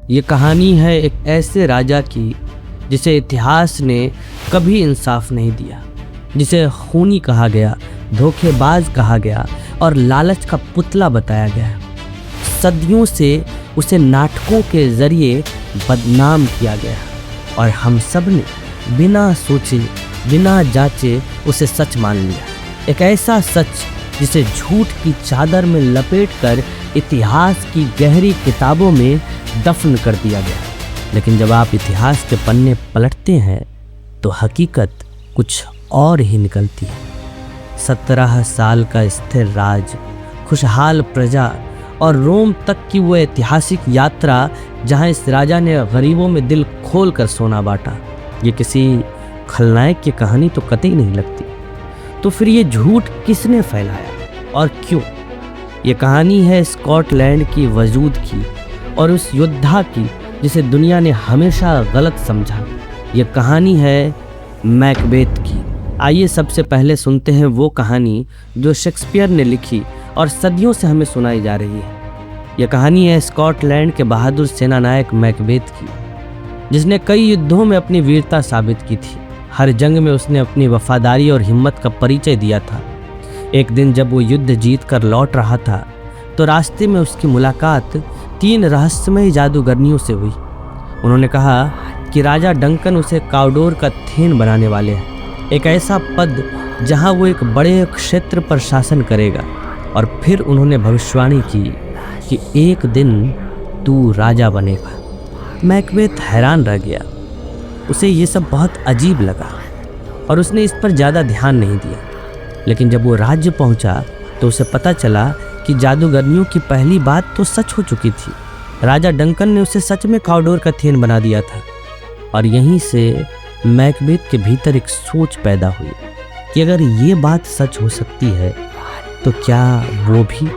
ये कहानी है एक ऐसे राजा की जिसे इतिहास ने कभी इंसाफ नहीं दिया, जिसे खूनी कहा गया, धोखेबाज कहा गया और लालच का पुतला बताया गया। सदियों से उसे नाटकों के जरिए बदनाम किया गया और हम सब ने बिना सोचे बिना जांचे उसे सच मान लिया। एक ऐसा सच जिसे झूठ की चादर में लपेटकर इतिहास की गहरी किताबों में दफन कर दिया गया। लेकिन जब आप इतिहास के पन्ने पलटते हैं तो हकीकत कुछ और ही निकलती है। 17 साल का स्थिर राज, खुशहाल प्रजा और रोम तक की वो ऐतिहासिक यात्रा जहां इस राजा ने गरीबों में दिल खोल कर सोना बांटा, ये किसी खलनायक की कहानी तो कतई नहीं लगती। तो फिर ये झूठ किसने फैलाया और क्यों? ये कहानी है स्कॉटलैंड की वजूद की और उस योद्धा की जिसे दुनिया ने हमेशा गलत समझा। ये कहानी है मैकबेथ की। आइए सबसे पहले सुनते हैं वो कहानी जो शेक्सपियर ने लिखी और सदियों से हमें सुनाई जा रही है। यह कहानी है स्कॉटलैंड के बहादुर सेनानायक मैकबेथ की, जिसने कई युद्धों में अपनी वीरता साबित की थी। हर जंग में उसने अपनी वफादारी और हिम्मत का परिचय दिया था। एक दिन जब वो युद्ध जीत कर लौट रहा था तो रास्ते में उसकी मुलाकात 3 रहस्यमयी जादूगरनियों से हुई। उन्होंने कहा कि राजा डंकन उसे काउडोर का थेन बनाने वाले हैं, एक ऐसा पद जहां वो एक बड़े क्षेत्र पर शासन करेगा। और फिर उन्होंने भविष्यवाणी की कि एक दिन तू राजा बनेगा। मैकबेथ हैरान रह गया। उसे ये सब बहुत अजीब लगा और उसने इस पर ज़्यादा ध्यान नहीं दिया। लेकिन जब वो राज्य पहुंचा तो उसे पता चला कि जादूगरनियों की पहली बात तो सच हो चुकी थी। राजा डंकन ने उसे सच में काउडोर का थेन बना दिया था। और यहीं से मैकबेथ के भीतर एक सोच पैदा हुई कि अगर ये बात सच हो सकती है तो क्या वो भी?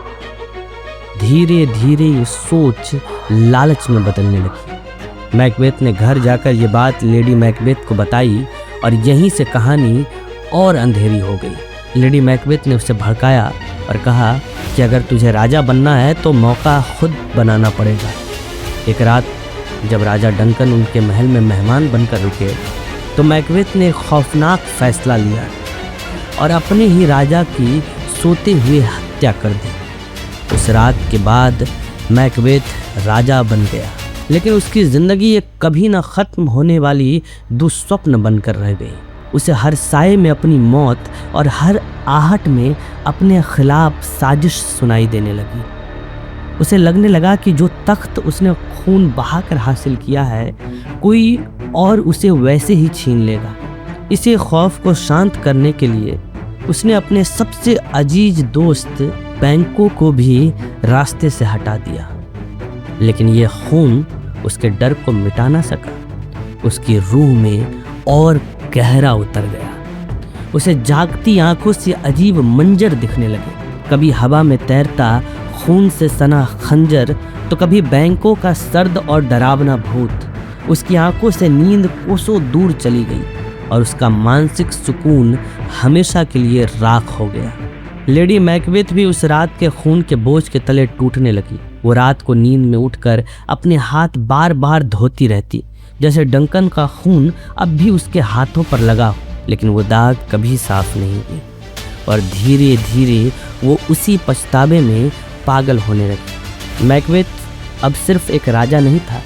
धीरे धीरे ये सोच लालच में बदलने लगी। मैकबेथ ने घर जाकर ये बात लेडी मैकबेथ को बताई और यहीं से कहानी और अंधेरी हो गई। लेडी मैकबेथ ने उसे भड़काया और कहा कि अगर तुझे राजा बनना है तो मौका खुद बनाना पड़ेगा। एक रात जब राजा डंकन उनके महल में मेहमान बनकर रुके तो मैकबेथ ने एक खौफनाक फैसला लिया और अपने ही राजा की सोते हुए हत्या कर दी। उस रात के बाद मैकबेथ राजा बन गया, लेकिन उसकी जिंदगी एक कभी न खत्म होने वाली दुस्वप्न बनकर रह गई। उसे हर साये में अपनी मौत और हर आहट में अपने खिलाफ साजिश सुनाई देने लगी। उसे लगने लगा कि जो तख्त उसने खून बहाकर हासिल किया है कोई और उसे वैसे ही छीन लेगा। इसी खौफ को शांत करने के लिए उसने अपने सबसे अजीज दोस्त बैंको को भी रास्ते से हटा दिया। लेकिन यह खून उसके डर को मिटा ना सका। उसकी रूह में और गहरा उतर गया। उसे जागती आंखों से अजीब मंजर दिखने लगे। कभी हवा में तैरता खून से सना खंजर तो कभी बैंकों का सर्द और डरावना भूत। उसकी आंखों से नींद कोसों दूर चली गई और उसका मानसिक सुकून हमेशा के लिए राख हो गया। लेडी मैकबेथ भी उस रात के खून के बोझ के तले टूटने लगी। वो रात को नींद में उठकर अपने हाथ बार बार धोती रहती, जैसे डंकन का खून अब भी उसके हाथों पर लगा हो, लेकिन वो दाग कभी साफ नहीं हुई। और धीरे धीरे वो उसी पछतावे में पागल होने लगी। मैकबेथ अब सिर्फ एक राजा नहीं था,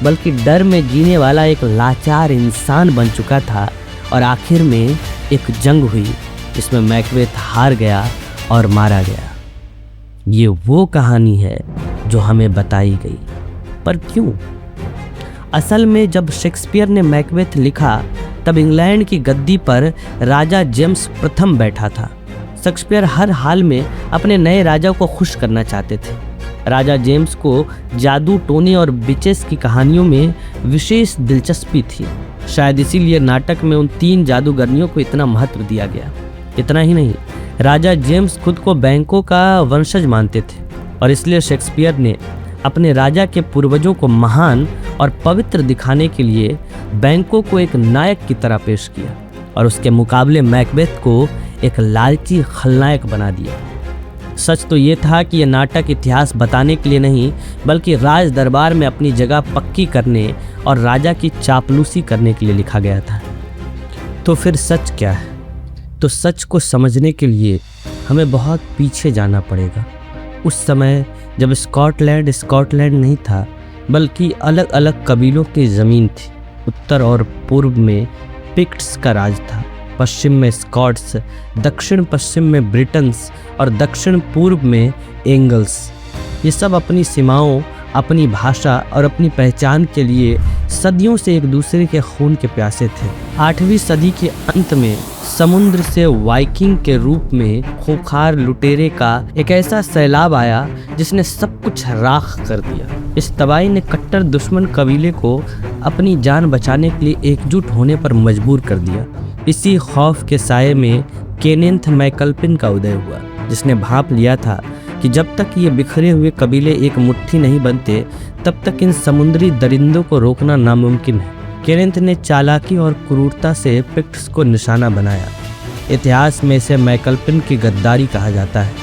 बल्कि डर में जीने वाला एक लाचार इंसान बन चुका था। और आखिर में एक जंग हुई जिसमें मैकबेथ हार गया और मारा गया। ये वो कहानी है जो हमें बताई गई, पर क्यों? असल में जब शेक्सपियर ने मैकबेथ लिखा तब इंग्लैंड की गद्दी पर राजा जेम्स प्रथम बैठा था। शेक्सपियर हर हाल में अपने नए राजा को खुश करना चाहते थे। राजा जेम्स को जादू टोने और बिचेस की कहानियों में विशेष दिलचस्पी थी। शायद इसीलिए नाटक में उन 3 जादूगरनियों को इतना महत्व दिया गया। इतना ही नहीं, राजा जेम्स खुद को बैंकों का वंशज मानते थे और इसलिए शेक्सपियर ने अपने राजा के पूर्वजों को महान और पवित्र दिखाने के लिए बैंकों को एक नायक की तरह पेश किया और उसके मुकाबले मैकबेथ को एक लालची खलनायक बना दिया। सच तो ये था कि यह नाटक इतिहास बताने के लिए नहीं बल्कि राज दरबार में अपनी जगह पक्की करने और राजा की चापलूसी करने के लिए लिखा गया था। तो फिर सच क्या है? तो सच को समझने के लिए हमें बहुत पीछे जाना पड़ेगा। उस समय जब स्कॉटलैंड नहीं था बल्कि अलग अलग कबीलों की ज़मीन थी। उत्तर और पूर्व में पिक्ट्स का राज था, पश्चिम में स्कॉट्स, दक्षिण पश्चिम में ब्रिटन्स और दक्षिण पूर्व में एंगल्स। ये सब अपनी सीमाओं, अपनी भाषा और अपनी पहचान के लिए सदियों से एक दूसरे के खून के प्यासे थे। 8वीं सदी के अंत में समुद्र से वाइकिंग के रूप में खूंखार लुटेरे का एक ऐसा सैलाब आया जिसने सब कुछ राख कर दिया। इस तबाही ने कट्टर दुश्मन कबीले को अपनी जान बचाने के लिए एकजुट होने पर मजबूर कर दिया। इसी खौफ के साये में केनेथ मैकल्पिन का उदय हुआ, जिसने भांप लिया था कि जब तक ये बिखरे हुए कबीले एक मुट्ठी नहीं बनते तब तक इन समुद्री दरिंदों को रोकना नामुमकिन है। केनेथ ने चालाकी और क्रूरता से पिक्ट्स को निशाना बनाया। इतिहास में इसे मैकल्पिन की गद्दारी कहा जाता है,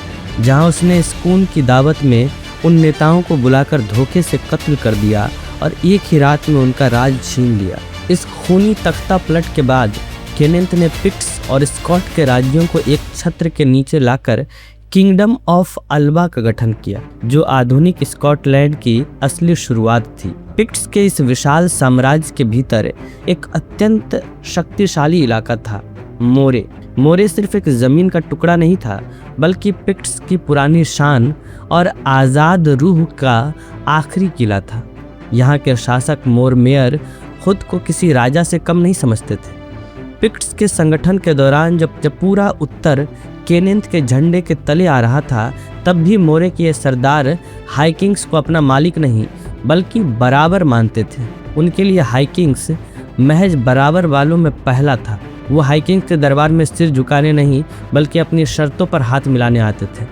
जहां उसने स्कून की दावत में उन नेताओं को बुलाकर धोखे से कत्ल कर दिया और एक ही रात में उनका राज छीन लिया। इस खूनी तख्ता पलट के बाद केनेथ ने पिक्ट्स और स्कॉट के राज्यों को एक छत्र के नीचे लाकर किंगडम ऑफ अल्बा का गठन किया, जो आधुनिक स्कॉटलैंड की असली शुरुआत थी। पिक्ट्स के इस विशाल साम्राज्य के भीतर एक अत्यंत शक्तिशाली इलाका था, मोरे। मोरे सिर्फ एक जमीन का टुकड़ा नहीं था बल्कि पिक्ट्स की पुरानी शान और आज़ाद रूह का आखिरी किला था। यहाँ के शासक मोरमेयर खुद को किसी राजा से कम नहीं समझते थे। पिक्ट्स के संगठन के दौरान जब पूरा उत्तर केनेथ के झंडे के तले आ रहा था, तब भी मोरे के सरदार हाइकिंग्स को अपना मालिक नहीं बल्कि बराबर मानते थे। उनके लिए हाइकिंग्स महज बराबर वालों में पहला था। वो हाइकिंग्स के दरबार में सिर झुकाने नहीं बल्कि अपनी शर्तों पर हाथ मिलाने आते थे।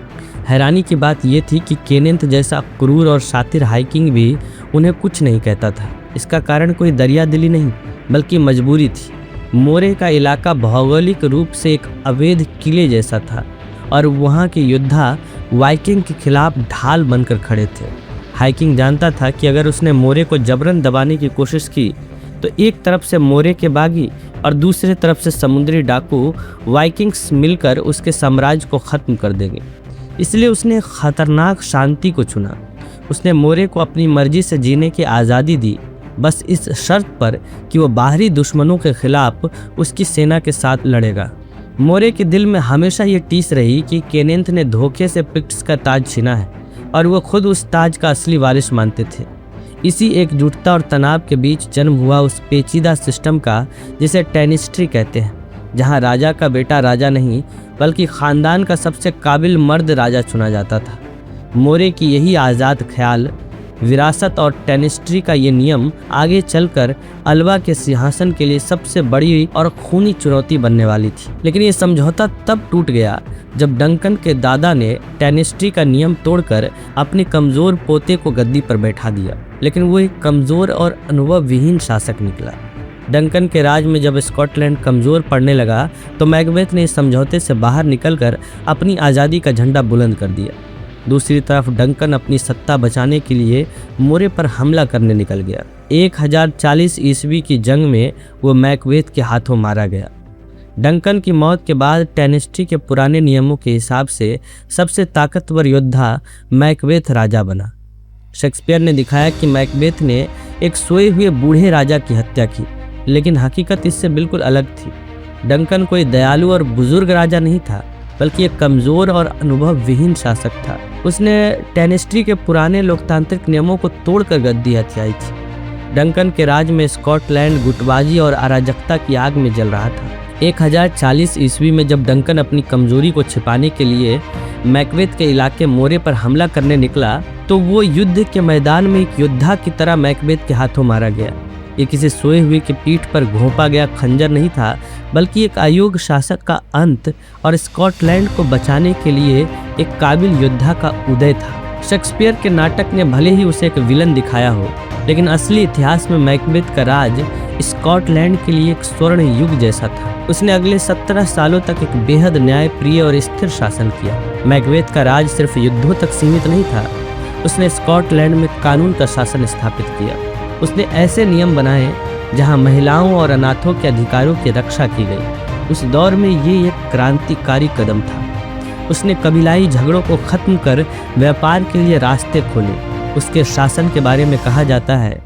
हैरानी की बात यह थी कि केनेथ जैसा क्रूर और शातिर हाइकिंग भी उन्हें कुछ नहीं कहता था। इसका कारण कोई दरिया दिली नहीं बल्कि मजबूरी थी। मोरे का इलाका भौगोलिक रूप से एक अवैध किले जैसा था और वहाँ के योद्धा वाइकिंग के खिलाफ ढाल बनकर खड़े थे। हाइकिंग जानता था कि अगर उसने मोरे को जबरन दबाने की कोशिश की तो एक तरफ से मोरे के बागी और दूसरी तरफ से समुद्री डाकू वाइकिंग्स मिलकर उसके साम्राज्य को ख़त्म कर देंगे। इसलिए उसने खतरनाक शांति को चुना। उसने मोरे को अपनी मर्जी से जीने की आज़ादी दी, बस इस शर्त पर कि वो बाहरी दुश्मनों के खिलाफ उसकी सेना के साथ लड़ेगा। मोरे के दिल में हमेशा ये टीस रही कि केनेथ ने धोखे से पिक्ट्स का ताज छीना है और वो खुद उस ताज का असली वारिस मानते थे। इसी एकजुटता और तनाव के बीच जन्म हुआ उस पेचीदा सिस्टम का जिसे टेनिस्ट्री कहते हैं, जहाँ राजा का बेटा राजा नहीं बल्कि ख़ानदान का सबसे काबिल मर्द राजा चुना जाता था। मोरे की यही आज़ाद ख्याल, विरासत और टेनिस्ट्री का ये नियम आगे चलकर अल्बा के सिंहासन के लिए सबसे बड़ी और खूनी चुनौती बनने वाली थी। लेकिन ये समझौता तब टूट गया जब डंकन के दादा ने टेनिस्ट्री का नियम तोड़कर अपने कमज़ोर पोते को गद्दी पर बैठा दिया। लेकिन वो एक कमज़ोर और अनुभव विहीन शासक निकला। डंकन के राज में जब स्कॉटलैंड कमज़ोर पड़ने लगा तो मैकबेथ ने इस समझौते से बाहर निकलकर अपनी आज़ादी का झंडा बुलंद कर दिया। दूसरी तरफ डंकन अपनी सत्ता बचाने के लिए मोरे पर हमला करने निकल गया। 1040 ईस्वी की जंग में वो मैकबेथ के हाथों मारा गया। डंकन की मौत के बाद टेनिस्ट्री के पुराने नियमों के हिसाब से सबसे ताकतवर योद्धा मैकबेथ राजा बना। शेक्सपियर ने दिखाया कि मैकबेथ ने एक सोए हुए बूढ़े राजा की हत्या की, लेकिन हकीकत इससे बिल्कुल अलग थी। डंकन कोई दयालु और बुजुर्ग राजा नहीं था बल्कि एक कमज़ोर और अनुभव विहीन शासक था। उसने टेनिस्ट्री के पुराने लोकतांत्रिक नियमों को तोड़कर गद्दी हथियाई थी। डंकन के राज में स्कॉटलैंड गुटबाजी और अराजकता की आग में जल रहा था। 1040 ईस्वी में जब डंकन अपनी कमजोरी को छिपाने के लिए मैकबेथ के इलाके मोरे पर हमला करने निकला तो वो युद्ध के मैदान में एक योद्धा की तरह मैकबेथ के हाथों मारा गया। ये किसी सोए हुए की पीठ पर घोंपा गया खंजर नहीं था बल्कि एक अयोग्य शासक का अंत और स्कॉटलैंड को बचाने के लिए एक काबिल योद्धा का उदय था। शेक्सपियर के नाटक ने भले ही उसे एक विलन दिखाया हो, लेकिन असली इतिहास में मैकबेथ का राज स्कॉटलैंड के लिए एक स्वर्ण युग जैसा था। उसने अगले 17 सालों तक एक बेहद न्यायप्रिय और स्थिर शासन किया। मैकबेथ का राज सिर्फ युद्धों तक सीमित नहीं था। उसने स्कॉटलैंड में कानून का शासन स्थापित किया। उसने ऐसे नियम बनाए जहां महिलाओं और अनाथों के अधिकारों की रक्षा की गई। उस दौर में ये एक क्रांतिकारी कदम था। उसने कबीलाई झगड़ों को खत्म कर व्यापार के लिए रास्ते खोले। उसके शासन के बारे में कहा जाता है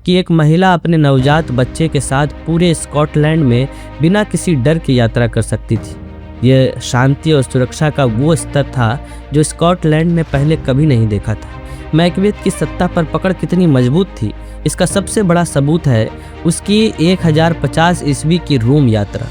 कि एक महिला अपने नवजात बच्चे के साथ पूरे स्कॉटलैंड में बिना किसी डर की यात्रा कर सकती थी। यह शांति और सुरक्षा का वो स्तर था जो स्कॉटलैंड ने पहले कभी नहीं देखा था। मैकबेथ की सत्ता पर पकड़ कितनी मजबूत थी, इसका सबसे बड़ा सबूत है उसकी 1050 ईस्वी की रोम यात्रा।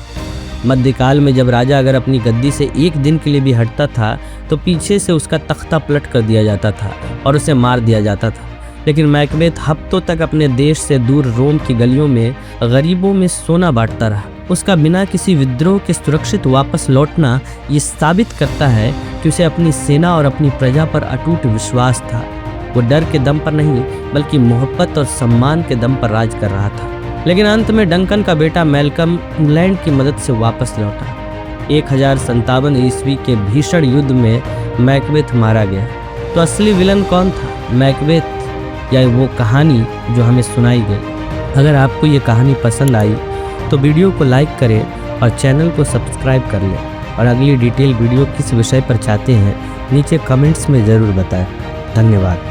मध्यकाल में जब राजा अगर अपनी गद्दी से एक दिन के लिए भी हटता था तो पीछे से उसका तख्ता पलट कर दिया जाता था और उसे मार दिया जाता था। लेकिन मैकबेथ हफ्तों तक अपने देश से दूर रोम की गलियों में गरीबों में सोना बांटता रहा। उसका बिना किसी विद्रोह के सुरक्षित वापस लौटना ये साबित करता है कि उसे अपनी सेना और अपनी प्रजा पर अटूट विश्वास था। वो डर के दम पर नहीं बल्कि मोहब्बत और सम्मान के दम पर राज कर रहा था। लेकिन अंत में डंकन का बेटा मैल्कम इंग्लैंड की मदद से वापस लौटा। 1057 ईस्वी के भीषण युद्ध में मैकबेथ मारा गया। तो असली विलन कौन था, मैकबेथ या वो कहानी जो हमें सुनाई गई? अगर आपको ये कहानी पसंद आई तो वीडियो को लाइक करें और चैनल को सब्सक्राइब कर लें। और अगली डिटेल वीडियो किस विषय पर चाहते हैं नीचे कमेंट्स में ज़रूर बताएं। धन्यवाद।